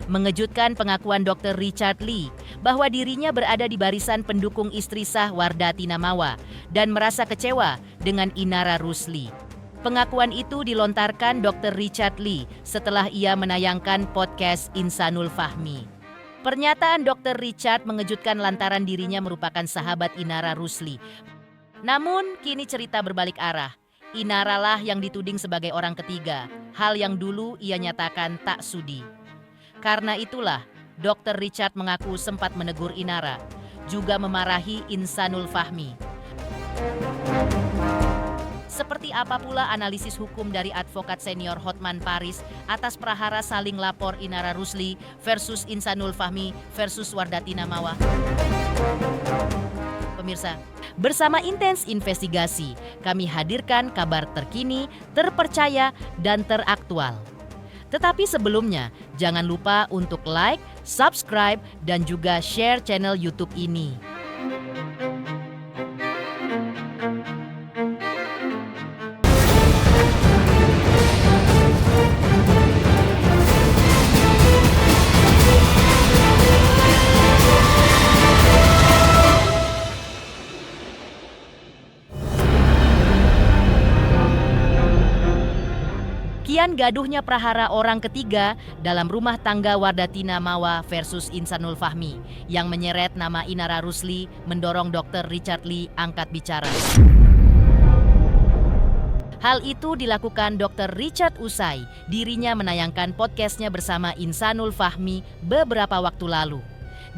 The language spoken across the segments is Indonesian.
Mengejutkan pengakuan Dr. Richard Lee bahwa dirinya berada di barisan pendukung istri sah Wardah Tinamawa dan merasa kecewa dengan Inara Rusli. Pengakuan itu dilontarkan Dr. Richard Lee setelah ia menayangkan podcast Insanul Fahmi. Pernyataan Dr. Richard mengejutkan lantaran dirinya merupakan sahabat Inara Rusli. Namun, kini cerita berbalik arah. Inara lah yang dituding sebagai orang ketiga, hal yang dulu ia nyatakan tak sudi. Karena itulah, Dr. Richard mengaku sempat menegur Inara, juga memarahi Insanul Fahmi. Seperti apa pula analisis hukum dari advokat senior Hotman Paris atas prahara saling lapor Inara Rusli versus Insanul Fahmi versus Wardah Tinamawa? Pemirsa, bersama Intens Investigasi, kami hadirkan kabar terkini, terpercaya, dan teraktual. Tetapi sebelumnya, jangan lupa untuk like, subscribe, dan juga share channel YouTube ini. Kian gaduhnya prahara orang ketiga dalam rumah tangga Wardah Tinamawa versus Insanul Fahmi yang menyeret nama Inara Rusli mendorong Dr. Richard Lee angkat bicara. Hal itu dilakukan Dr. Richard usai dirinya menayangkan podcastnya bersama Insanul Fahmi beberapa waktu lalu.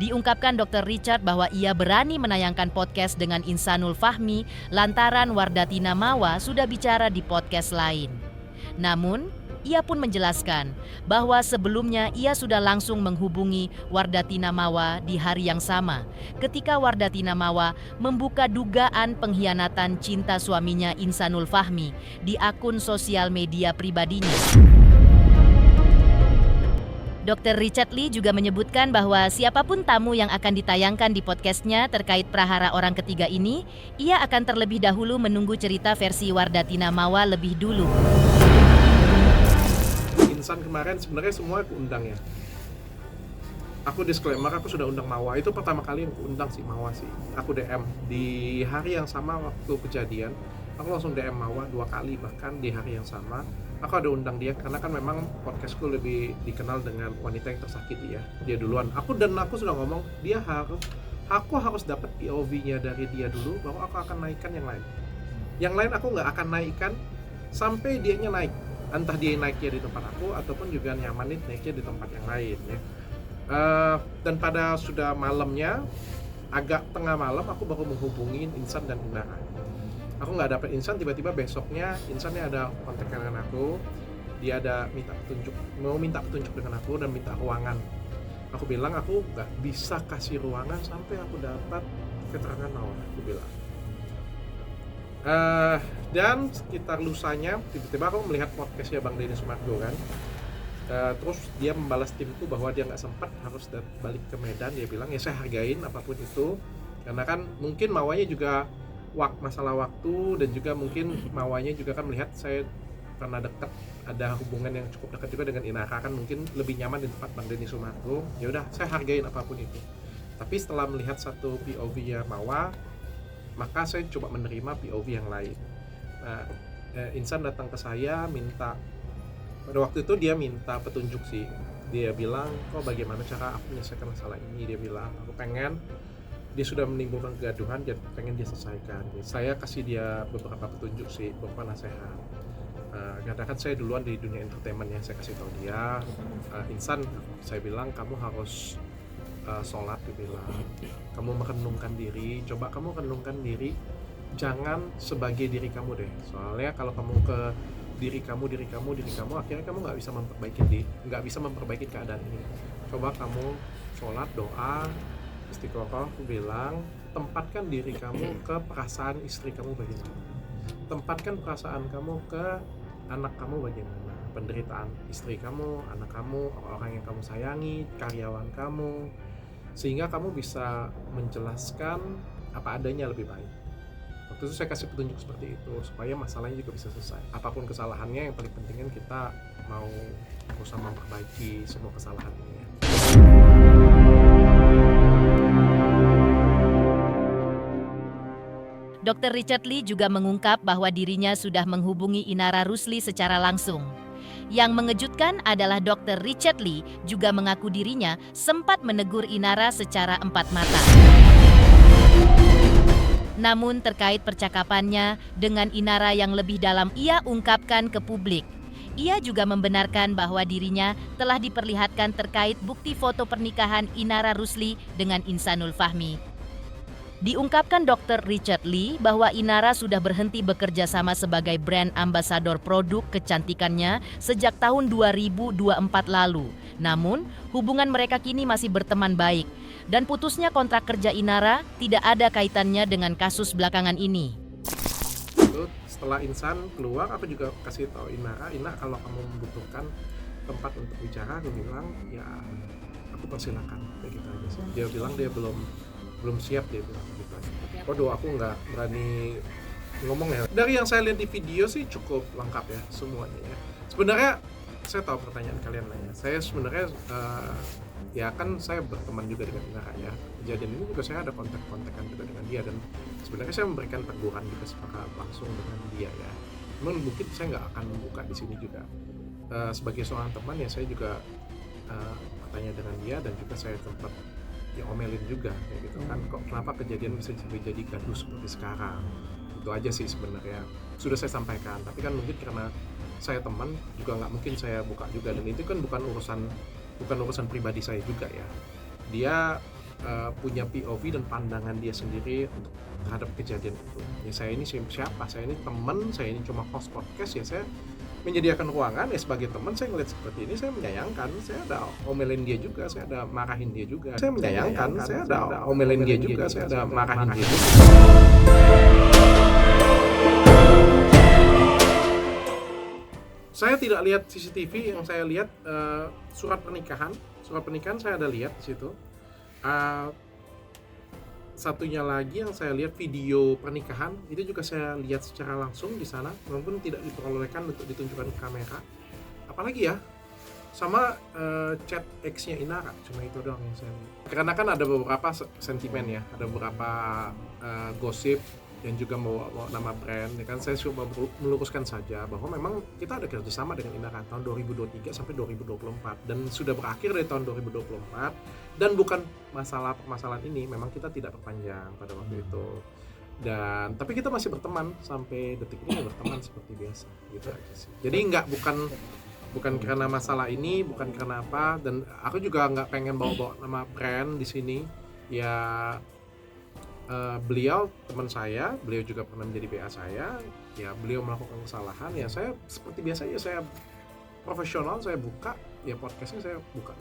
Diungkapkan Dr. Richard bahwa ia berani menayangkan podcast dengan Insanul Fahmi lantaran Wardah Tinamawa sudah bicara di podcast lain. Namun, ia pun menjelaskan bahwa sebelumnya ia sudah langsung menghubungi Wardah Tinamawa di hari yang sama ketika Wardah Tinamawa membuka dugaan pengkhianatan cinta suaminya Insanul Fahmi di akun sosial media pribadinya. Dr. Richard Lee juga menyebutkan bahwa siapapun tamu yang akan ditayangkan di podcastnya terkait prahara orang ketiga ini, ia akan terlebih dahulu menunggu cerita versi Wardah Tinamawa lebih dulu. Insan kemarin sebenarnya semua aku undang ya. Aku disclaimer, aku sudah undang Mawa. Itu pertama kali yang aku undang si Mawa sih. Aku DM di hari yang sama waktu kejadian. Aku langsung DM Mawa 2 kali, bahkan di hari yang sama. Aku ada undang dia karena kan memang podcastku lebih dikenal dengan wanita yang tersakiti ya. Dia duluan. Aku sudah ngomong aku harus dapat POV-nya dari dia dulu, baru aku akan naikkan yang lain. Yang lain aku nggak akan naikkan sampai dianya naik. Entah dia naiknya di tempat aku ataupun juga nyamanin naiknya di tempat yang lain ya. Dan pada sudah malamnya, agak tengah malam aku baru menghubungin Insan dan Inara. Aku nggak dapet Insan, tiba-tiba besoknya Insannya ada kontak dengan aku. Dia ada mau minta petunjuk dengan aku dan minta ruangan. Aku bilang aku nggak bisa kasih ruangan sampai aku dapat keterangan Mawa, aku bilang. Dan sekitar lusanya tiba-tiba aku melihat podcastnya Bang Denny Sumargo kan. Terus dia membalas timku bahwa dia nggak sempat, harus balik ke Medan. Dia bilang ya saya hargain apapun itu, karena kan mungkin Mawanya juga masalah waktu, dan juga mungkin Mawanya juga kan melihat saya karena dekat, ada hubungan yang cukup dekat juga dengan Inara, kan mungkin lebih nyaman di tempat Bang Denny Sumargo. Ya udah saya hargain apapun itu. Tapi setelah melihat satu POV-nya Mawa, maka saya coba menerima POV yang lain. Nah, Insan datang ke saya minta, pada waktu itu dia minta petunjuk sih. Dia bilang, kok bagaimana cara aku menyelesaikan masalah ini. Dia bilang, aku pengen, dia sudah menimbulkan kegaduhan dan pengen dia selesaikan. Saya kasih dia beberapa petunjuk sih, beberapa nasihat. Karena kan saya duluan di dunia entertainment ya, saya kasih tahu dia, Insan, saya bilang kamu harus sholat, dibilang kamu merenungkan diri, coba kamu renungkan diri, jangan sebagai diri kamu deh, soalnya kalau kamu ke diri kamu akhirnya kamu nggak bisa memperbaiki keadaan ini. Coba kamu sholat, doa, istiqoroh, aku bilang tempatkan diri kamu ke perasaan istri kamu bagaimana, tempatkan perasaan kamu ke anak kamu bagaimana, penderitaan istri kamu, anak kamu, orang yang kamu sayangi, karyawan kamu, sehingga kamu bisa menjelaskan apa adanya lebih baik. Waktu itu saya kasih petunjuk seperti itu supaya masalahnya juga bisa selesai. Apapun kesalahannya, yang paling penting kan kita mau berusaha memperbaiki semua kesalahan ini ya. Dr. Richard Lee juga mengungkap bahwa dirinya sudah menghubungi Inara Rusli secara langsung. Yang mengejutkan adalah Dr. Richard Lee juga mengaku dirinya sempat menegur Inara secara empat mata. Namun terkait percakapannya dengan Inara yang lebih dalam, ia ungkapkan ke publik. Ia juga membenarkan bahwa dirinya telah diperlihatkan terkait bukti foto pernikahan Inara Rusli dengan Insanul Fahmi. Diungkapkan Dr. Richard Lee bahwa Inara sudah berhenti bekerja sama sebagai brand ambasador produk kecantikannya sejak tahun 2024 lalu. Namun, hubungan mereka kini masih berteman baik. Dan putusnya kontrak kerja Inara tidak ada kaitannya dengan kasus belakangan ini. Setelah Insan keluar, aku juga kasih tahu Ina kalau kamu membutuhkan tempat untuk bicara, aku bilang ya aku persilakan, kayak gitu aja sih. Dia bilang dia belum siap, dia bilang gitu aja. Waduh, aku nggak berani ngomong ya. Dari yang saya lihat di video sih cukup lengkap ya semuanya ya. Sebenarnya saya tahu pertanyaan kalian lah ya. Saya sebenarnya ya kan saya berteman juga dengan Inara ya. Kejadian ini juga saya ada kontak-kontakan juga dengan dia, dan sebenarnya saya memberikan teguran juga secara langsung dengan dia ya. Namun mungkin saya nggak akan membuka di sini juga. Sebagai seorang teman ya, saya juga bertanya dengan dia, dan juga saya sempat ya omelin juga kayak gitu kan, kok kenapa kejadian bisa jadi gaduh seperti sekarang. Itu aja sih sebenarnya sudah saya sampaikan, tapi kan mungkin karena saya teman juga nggak mungkin saya buka juga, dan itu kan bukan urusan pribadi saya juga ya. Dia punya POV dan pandangan dia sendiri untuk terhadap kejadian itu. Ya saya ini siapa? Saya ini teman, saya ini cuma host podcast ya, saya menyediakan ruangan ya sebagai teman. Saya ngeliat seperti ini, saya menyayangkan. Saya ada omelin dia juga, saya ada marahin dia juga. Saya menyayangkan, saya ada omelin dia juga, saya ada marahin dia juga. Saya tidak lihat CCTV, yang saya lihat surat pernikahan saya ada lihat di situ. Satunya lagi yang saya lihat video pernikahan itu juga saya lihat secara langsung di sana, walaupun tidak diperolehkan untuk ditunjukkan ke kamera. Apalagi ya, sama chat X-nya Inara, cuma itu doang yang saya lihat. Karena kan ada beberapa sentimen ya, ada beberapa gosip yang juga membawa nama brand, ya kan. Saya coba meluruskan saja bahwa memang kita ada kerjasama dengan Inara tahun 2023 sampai 2024, dan sudah berakhir dari tahun 2024, dan bukan permasalahan ini, memang kita tidak perpanjang pada waktu itu. Dan tapi kita masih berteman sampai detik ini, berteman seperti biasa gitu aja sih. Jadi bukan karena masalah ini, bukan karena apa, dan aku juga nggak pengen bawa nama brand di sini ya. Beliau teman saya, beliau juga pernah menjadi BA saya ya. Beliau melakukan kesalahan ya, saya seperti biasa ya, saya profesional, saya buka ya podcastnya, saya buka.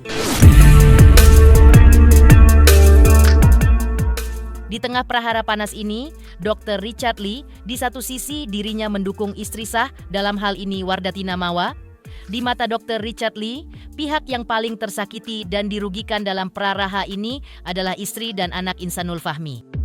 Di tengah prahara panas ini, Dr. Richard Lee di satu sisi dirinya mendukung istri sah, dalam hal ini Wardathi Namawa. Di mata Dr. Richard Lee, pihak yang paling tersakiti dan dirugikan dalam prahara ini adalah istri dan anak Insanul Fahmi.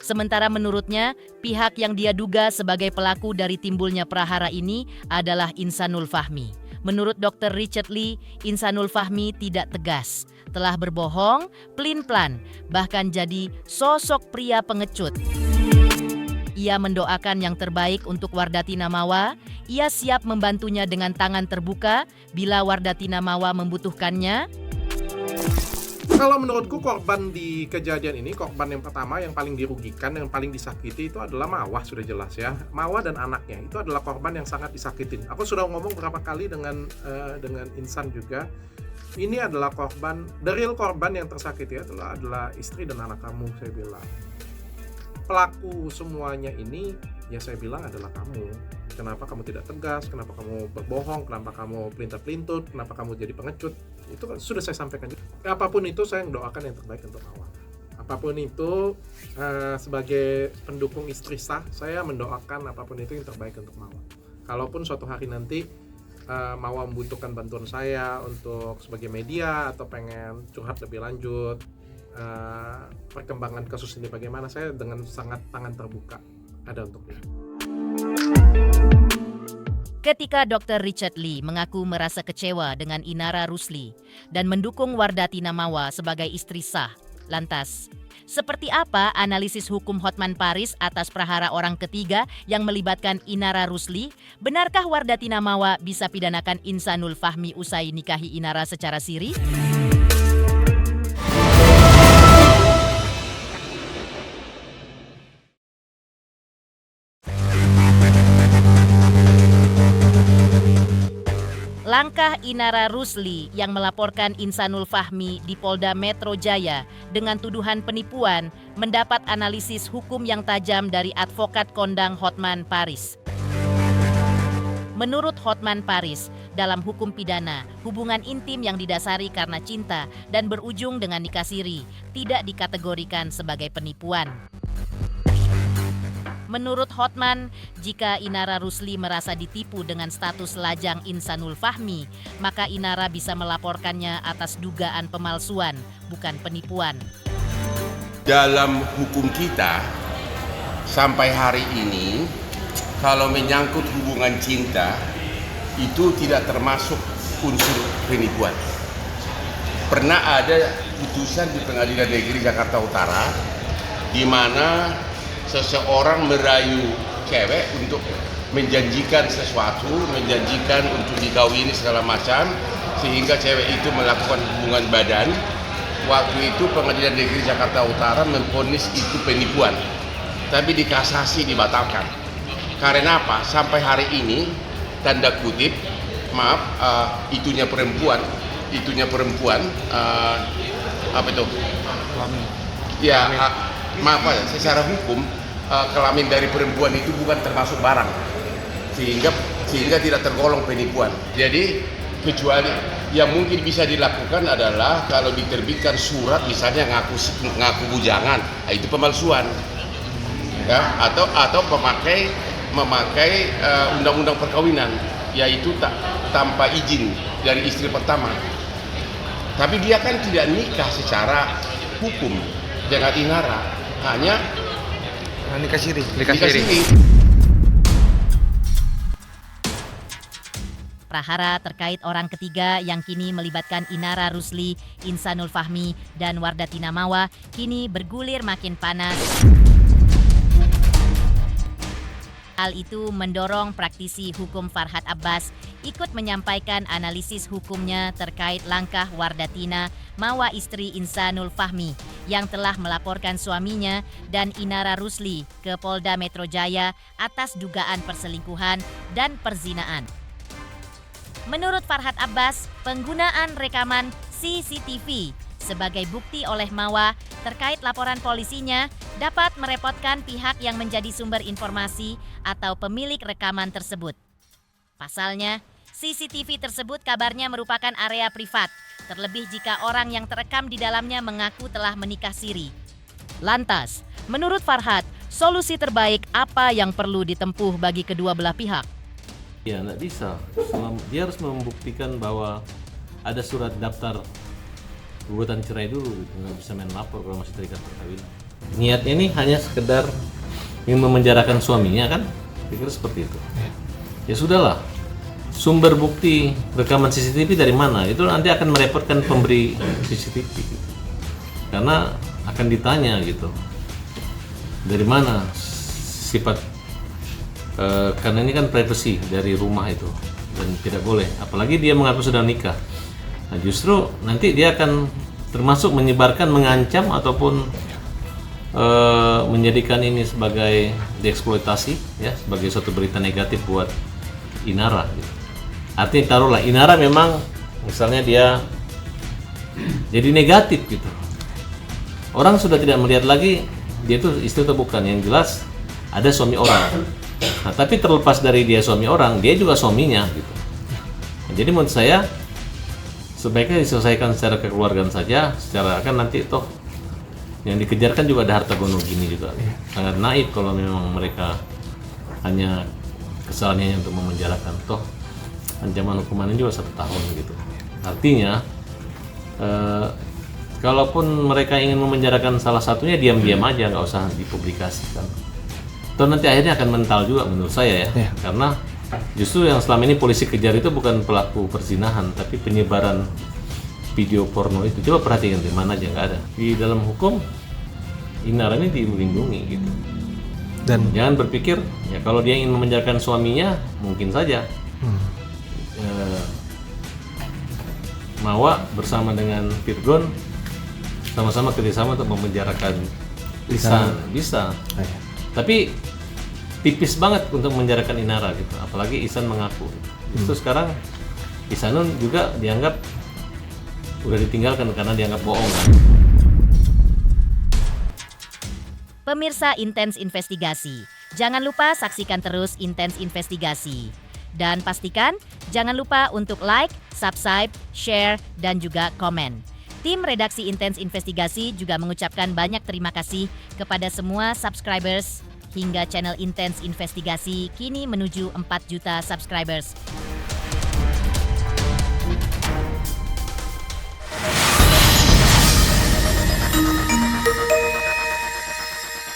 Sementara menurutnya, pihak yang dia duga sebagai pelaku dari timbulnya prahara ini adalah Insanul Fahmi. Menurut Dr. Richard Lee, Insanul Fahmi tidak tegas, telah berbohong, pelin-pelan, bahkan jadi sosok pria pengecut. Ia mendoakan yang terbaik untuk Wardathi Namawa. Ia siap membantunya dengan tangan terbuka bila Wardathi Namawa membutuhkannya. Kalau menurutku korban di kejadian ini, korban yang pertama yang paling dirugikan, yang paling disakiti itu adalah Mawah, sudah jelas ya. Mawah dan anaknya itu adalah korban yang sangat disakitin. Aku sudah ngomong berapa kali dengan Insan juga. Ini adalah korban, the real korban yang tersakiti adalah istri dan anak kamu, saya bilang. Pelaku semuanya ini ya saya bilang adalah kamu. Kenapa kamu tidak tegas, kenapa kamu berbohong, kenapa kamu pelintar-pelintut, kenapa kamu jadi pengecut. Itu kan sudah saya sampaikan juga. Apapun itu, saya mendoakan yang terbaik untuk Mawah. Apapun itu, sebagai pendukung istri sah, saya mendoakan apapun itu yang terbaik untuk Mawah. Kalaupun suatu hari nanti Mawah membutuhkan bantuan saya untuk sebagai media, atau pengen curhat lebih lanjut, perkembangan kasus ini bagaimana, saya dengan sangat tangan terbuka ada untuk itu. Ketika Dr. Richard Lee mengaku merasa kecewa dengan Inara Rusli dan mendukung Wardathi Namawa sebagai istri sah, Lantas, seperti apa analisis hukum Hotman Paris atas prahara orang ketiga yang melibatkan Inara Rusli? Benarkah Wardatina Mawa bisa pidanakan Insanul Fahmi usai nikahi Inara secara siri? Langkah Inara Rusli yang melaporkan Insanul Fahmi di Polda Metro Jaya dengan tuduhan penipuan mendapat analisis hukum yang tajam dari advokat kondang Hotman Paris. Menurut Hotman Paris, dalam hukum pidana, hubungan intim yang didasari karena cinta dan berujung dengan nikah siri tidak dikategorikan sebagai penipuan. Menurut Hotman, jika Inara Rusli merasa ditipu dengan status lajang Insanul Fahmi, maka Inara bisa melaporkannya atas dugaan pemalsuan, bukan penipuan. Dalam hukum kita, sampai hari ini, kalau menyangkut hubungan cinta, itu tidak termasuk unsur penipuan. Pernah ada putusan di Pengadilan Negeri Jakarta Utara, di mana seseorang merayu cewek untuk menjanjikan sesuatu, menjanjikan untuk dikawini segala macam, sehingga cewek itu melakukan hubungan badan. Waktu itu Pengadilan Negeri Jakarta Utara memvonis itu penipuan, tapi dikasasi dibatalkan. Karena apa? Sampai hari ini, tanda kutip, itunya perempuan, apa itu? Ya, maaf ya, secara hukum kelamin dari perempuan itu bukan termasuk barang, sehingga tidak tergolong penipuan. Jadi kecuali yang mungkin bisa dilakukan adalah kalau diterbitkan surat misalnya ngaku bujangan, itu pemalsuan, ya, atau memakai undang-undang perkawinan, yaitu tanpa izin dari istri pertama. Tapi dia kan tidak nikah secara hukum dengan Inara, hanya nikah siri. Prahara terkait orang ketiga yang kini melibatkan Inara Rusli, Insanul Fahmi, dan Wardatina Mawa kini bergulir makin panas. Hal itu mendorong praktisi hukum Farhad Abbas ikut menyampaikan analisis hukumnya terkait langkah Wardatina Mawa istri Insanul Fahmi yang telah melaporkan suaminya dan Inara Rusli ke Polda Metro Jaya atas dugaan perselingkuhan dan perzinaan. Menurut Farhad Abbas, penggunaan rekaman CCTV sebagai bukti oleh Mawa terkait laporan polisinya dapat merepotkan pihak yang menjadi sumber informasi atau pemilik rekaman tersebut. Pasalnya, CCTV tersebut kabarnya merupakan area privat, terlebih jika orang yang terekam di dalamnya mengaku telah menikah siri. Lantas, menurut Farhad, solusi terbaik apa yang perlu ditempuh bagi kedua belah pihak? Ya, nggak bisa. Dia harus membuktikan bahwa ada surat daftar gugatan cerai dulu, gitu. Nggak bisa main lapor kalau masih terikat perkawinan. Niatnya ini hanya sekedar ingin memenjarakan suaminya kan? Pikir seperti itu. Ya sudahlah. Sumber bukti rekaman CCTV dari mana? Itu nanti akan merepotkan pemberi CCTV gitu. Karena akan ditanya gitu. Dari mana sifat karena ini kan privasi dari rumah itu dan tidak boleh, apalagi dia mengaku sudah nikah. Nah, justru nanti dia akan termasuk menyebarkan, mengancam ataupun menjadikan ini sebagai dieksploitasi, ya, sebagai suatu berita negatif buat Inara. Gitu. Artinya taruhlah Inara memang misalnya dia jadi negatif gitu. Orang sudah tidak melihat lagi dia itu istri atau bukan, yang jelas ada suami orang. Nah, tapi terlepas dari dia suami orang, dia juga suaminya gitu. Nah, jadi menurut saya sebaiknya diselesaikan secara kekeluargaan saja, secara kan nanti toh yang dikejar kan juga ada harta gono gini juga. Sangat naif kalau memang mereka hanya kesalahannya untuk memenjarakan, toh ancaman hukumannya juga 1 tahun gitu. Artinya kalaupun mereka ingin memenjarakan salah satunya, diam-diam aja, nggak usah dipublikasikan. Toh nanti akhirnya akan mental juga menurut saya ya. Karena justru yang selama ini polisi kejar itu bukan pelaku perzinahan, tapi penyebaran video porno itu. Coba perhatikan di mana aja nggak ada. Di dalam hukum Inara ini dilindungi gitu. Dan Jangan berpikir ya kalau dia ingin memenjarakan suaminya mungkin saja. Mawa bersama dengan Virgon sama-sama kerjasama untuk memenjarakan Ihsan, bisa. oh ya. Tapi tipis banget untuk memenjarakan Inara gitu. Apalagi Ihsan mengaku. Justru sekarang Ihsanun juga dianggap udah ditinggalkan karena dianggap bohong. Pemirsa Intens Investigasi, jangan lupa saksikan terus Intens Investigasi. Dan pastikan jangan lupa untuk like, subscribe, share, dan juga komen. Tim redaksi Intens Investigasi juga mengucapkan banyak terima kasih kepada semua subscribers hingga channel Intens Investigasi kini menuju 4 juta subscribers.